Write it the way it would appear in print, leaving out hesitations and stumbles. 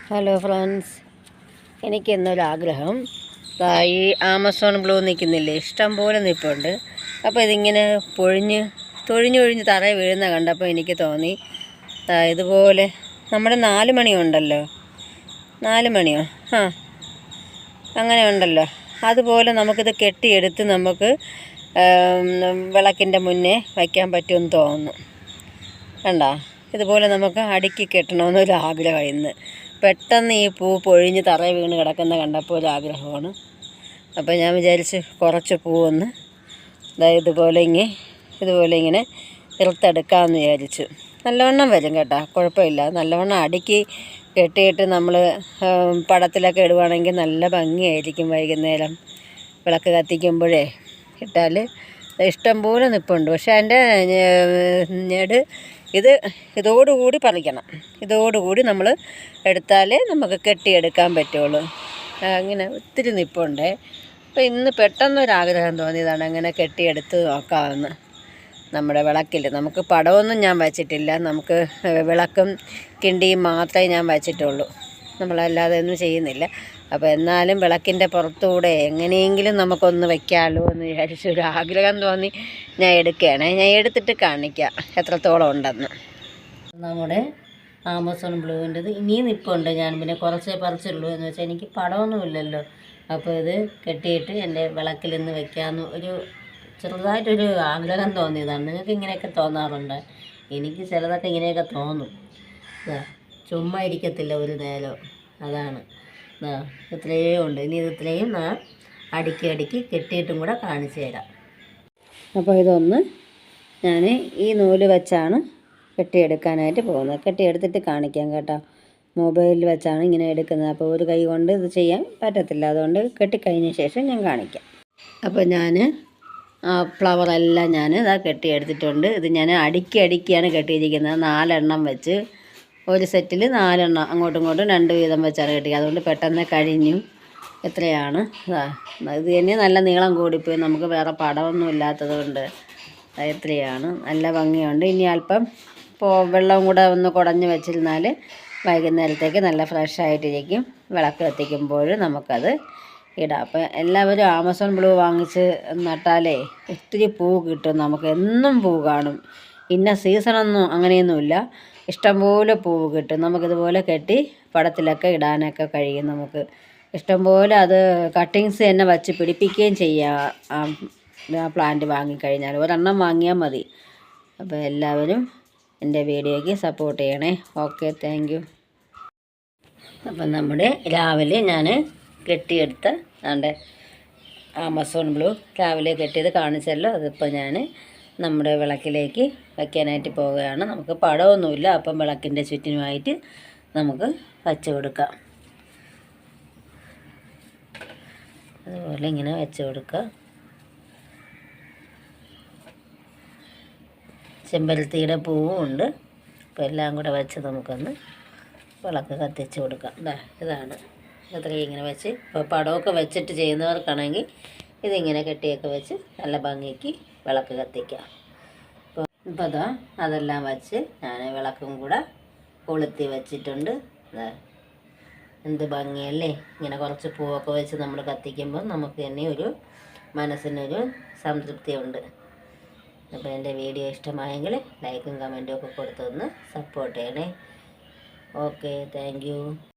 Hello friends, എനിക്കെന്നൊരാഗ്രഹം. ഈ Amazon blue നിൽക്കുന്നില്ലേ, ഇഷ്ടം പോലെ നിൽപ്പുണ്ട്. അപ്പോൾ ഇതിങ്ങനെ തൊഴിഞ്ഞൊഴിഞ്ഞ് തറയിൽ വീഴുന്ന കണ്ടപ്പോൾ എനിക്ക് തോന്നി, ഇതുപോലെ നമ്മുടെ 4 മണിയുണ്ടല്ലോ, 4 മണിയോ അങ്ങനെ ഉണ്ടല്ലോ, അതുപോലെ നമുക്കിത് കെട്ടിയെടുത്ത് നമുക്ക് വിളക്കിൻ്റെ മുന്നേ വയ്ക്കാൻ പറ്റുമെന്ന് തോന്നുന്നു. കണ്ടോ, ഇതുപോലെ നമുക്ക് അടുക്കി കെട്ടണമെന്നൊരാഗ്രഹം. ഇന്ന് പെട്ടെന്ന് ഈ പൂ പൊഴിഞ്ഞ് തറയിൽ വീണ് കിടക്കുന്ന കണ്ടപ്പോൾ ഒരാഗ്രഹമാണ്. അപ്പോൾ ഞാൻ വിചാരിച്ച് കുറച്ച് പൂവൊന്ന് ഇതുപോലെ ഇങ്ങനെ ഇറുത്തെടുക്കാമെന്ന് വിചാരിച്ചു. നല്ലവണ്ണം വരും കേട്ടോ, കുഴപ്പമില്ല. നല്ലവണ്ണം അടുക്കി കെട്ടിയിട്ട് നമ്മൾ പടത്തിലൊക്കെ ഇടുവാണെങ്കിൽ നല്ല ഭംഗിയായിരിക്കും. വൈകുന്നേരം വിളക്ക് കത്തിക്കുമ്പോഴേ ഇട്ടാൽ ഇഷ്ടംപോലെ നിൽപ്പുണ്ട്. പക്ഷേ അതിൻ്റെ ഇതോടുകൂടി പറിക്കണം. ഇതോടുകൂടി നമ്മൾ എടുത്താലേ നമുക്ക് കെട്ടിയെടുക്കാൻ പറ്റുള്ളൂ. അങ്ങനെ ഒത്തിരി നിൽപ്പുണ്ട്. അപ്പോൾ ഇന്ന് പെട്ടെന്നൊരാഗ്രഹം തോന്നിയതാണ് അങ്ങനെ കെട്ടിയെടുത്ത് നോക്കാമെന്ന്. നമ്മുടെ വിളക്കിൽ നമുക്ക് പടമൊന്നും ഞാൻ വച്ചിട്ടില്ല. നമുക്ക് വിളക്കും കിണ്ടിയും മാത്രമേ ഞാൻ വച്ചിട്ടുള്ളൂ. നമ്മളല്ലാതെ ഒന്നും ചെയ്യുന്നില്ല. അപ്പോൾ എന്നാലും വിളക്കിൻ്റെ പുറത്തൂടെ എങ്ങനെയെങ്കിലും നമുക്കൊന്ന് വയ്ക്കാമല്ലോ എന്ന് വിചാരിച്ചൊരു ആഗ്രഹം തോന്നി ഞാൻ എടുക്കുകയാണ്. ഞാൻ എടുത്തിട്ട് കാണിക്കാം എത്രത്തോളം ഉണ്ടെന്ന്. നമ്മുടെ ആമസോൺ ബ്ലൂവിൻ്റെത് ഇനിയും നിൽപ്പുണ്ട്. ഞാൻ പിന്നെ കുറച്ചേ പറിച്ചുള്ളൂ എന്ന് വെച്ചാൽ എനിക്ക് പടമൊന്നുമില്ലല്ലോ. അപ്പോൾ ഇത് കെട്ടിയിട്ട് എൻ്റെ വിളക്കിൽ നിന്ന് വയ്ക്കാമെന്ന് ഒരു ചെറുതായിട്ടൊരു ആഗ്രഹം തോന്നിയതാണ്. നിങ്ങൾക്ക് ഇങ്ങനെയൊക്കെ തോന്നാറുണ്ട്? എനിക്ക് ചിലതൊക്കെ ഇങ്ങനെയൊക്കെ തോന്നും. ചുമ്മാ ഇരിക്കത്തില്ല ഒരു നേരം, അതാണ്. ഇത്രയേ ഉണ്ട്. ഇനി ഇത് ഇത്രയും അടുക്കി കെട്ടിയിട്ടും കൂടെ കാണിച്ചു തരാം. അപ്പോൾ ഇതൊന്ന് ഞാൻ ഈ നൂല് വെച്ചാണ് കെട്ടിയെടുക്കാനായിട്ട് പോകുന്നത്. കെട്ടിയെടുത്തിട്ട് കാണിക്കാം കേട്ടോ. മൊബൈലിൽ വെച്ചാണ് ഇങ്ങനെ എടുക്കുന്നത്. അപ്പോൾ ഒരു കൈ കൊണ്ട് ഇത് ചെയ്യാൻ പറ്റത്തില്ല. അതുകൊണ്ട് കെട്ടിക്കഴിഞ്ഞ ശേഷം ഞാൻ കാണിക്കാം. അപ്പോൾ ഞാൻ ഫ്ലവറെല്ലാം ഞാൻ ഇതാ കെട്ടിയെടുത്തിട്ടുണ്ട്. ഇത് ഞാൻ അടുക്കിയാണ് കെട്ടിയിരിക്കുന്നത്. 4 എണ്ണം വെച്ച് ഒരു സെറ്റിൽ 4 എണ്ണം അങ്ങോട്ടും ഇങ്ങോട്ടും 2 വീതം വെച്ചാണ് കെട്ടിയത്. അതുകൊണ്ട് പെട്ടെന്ന് കഴിഞ്ഞു. എത്രയാണ് ഇത് തന്നെ നല്ല നീളം കൂടിപ്പോയി. നമുക്ക് വേറെ പടമൊന്നും ഇല്ലാത്തത് കൊണ്ട് എത്രയാണ് നല്ല ഭംഗിയുണ്ട്. ഇനി അല്പം വെള്ളവും കൂടെ ഒന്ന് കുടഞ്ഞ് വെച്ചിരുന്നാൽ വൈകുന്നേരത്തേക്ക് നല്ല ഫ്രഷായിട്ടിരിക്കും. വിളക്ക് കത്തിക്കുമ്പോൾ നമുക്കത് ഇടാം. അപ്പോൾ എല്ലാവരും ആമസോൺ ബ്ലൂ വാങ്ങിച്ച് നട്ടാലേ ഒത്തിരി പൂ കിട്ടും. നമുക്ക് എന്നും പൂ കാണും. ഇന്ന സീസണൊന്നും അങ്ങനെയൊന്നുമില്ല. ഇഷ്ടംപോലെ പൂവ് കിട്ടും. നമുക്കിതുപോലെ കെട്ടി പടത്തിലൊക്കെ ഇടാനൊക്കെ കഴിയും. നമുക്ക് ഇഷ്ടംപോലെ അത് കട്ടിങ്സ് തന്നെ വച്ച് പിടിപ്പിക്കുകയും ചെയ്യാം. ആ പ്ലാന്റ് വാങ്ങിക്കഴിഞ്ഞാൽ ഒരെണ്ണം വാങ്ങിയാൽ മതി. അപ്പോൾ എല്ലാവരും എൻ്റെ വീഡിയോയ്ക്ക് സപ്പോർട്ട് ചെയ്യണേ. Okay, thank you. അപ്പം നമ്മുടെ രാവിലെ ഞാൻ കെട്ടിയെടുത്ത ആമസോൺ ബ്ലൂ രാവിലെ കെട്ടിയത് കാണിച്ചല്ലോ. അതിപ്പോൾ ഞാൻ നമ്മുടെ വിളക്കിലേക്ക് വയ്ക്കാനായിട്ട് പോവുകയാണ്. നമുക്ക് പടമൊന്നുമില്ല. അപ്പം വിളക്കിൻ്റെ ചുറ്റിനുമായിട്ട് നമുക്ക് വച്ച് കൊടുക്കാം. അതുപോലെ ഇങ്ങനെ വെച്ച് കൊടുക്കുക. ചെമ്പരത്തിയുടെ പൂവും ഉണ്ട്. അപ്പോൾ എല്ലാം കൂടെ വെച്ച് നമുക്കൊന്ന് വിളക്ക് കത്തിച്ച് കൊടുക്കാം. ഇതാണ് ഇത്രയും ഇങ്ങനെ വെച്ച്. ഇപ്പോൾ പടമൊക്കെ വെച്ചിട്ട് ചെയ്യുന്നവർക്കാണെങ്കിൽ ഇതിങ്ങനെ കെട്ടിയൊക്കെ വെച്ച് നല്ല ഭംഗിക്ക് വിളക്ക് കത്തിക്കാം. ഇപ്പോൾ അതെല്ലാം വെച്ച് ഞാൻ വിളക്കും കൂടെ കൊളുത്തി വെച്ചിട്ടുണ്ട്. എന്ത് ഭംഗിയല്ലേ. ഇങ്ങനെ കുറച്ച് പൂവൊക്കെ വെച്ച് നമ്മൾ കത്തിക്കുമ്പോൾ നമുക്ക് തന്നെ ഒരു മനസ്സിനൊരു സംതൃപ്തിയുണ്ട്. അപ്പോൾ എൻ്റെ വീഡിയോ ഇഷ്ടമായെങ്കിൽ ലൈക്കും കമൻറ്റും ഒക്കെ കൊടുത്തൊന്ന് സപ്പോർട്ട് ചെയ്യണേ. Okay, thank you.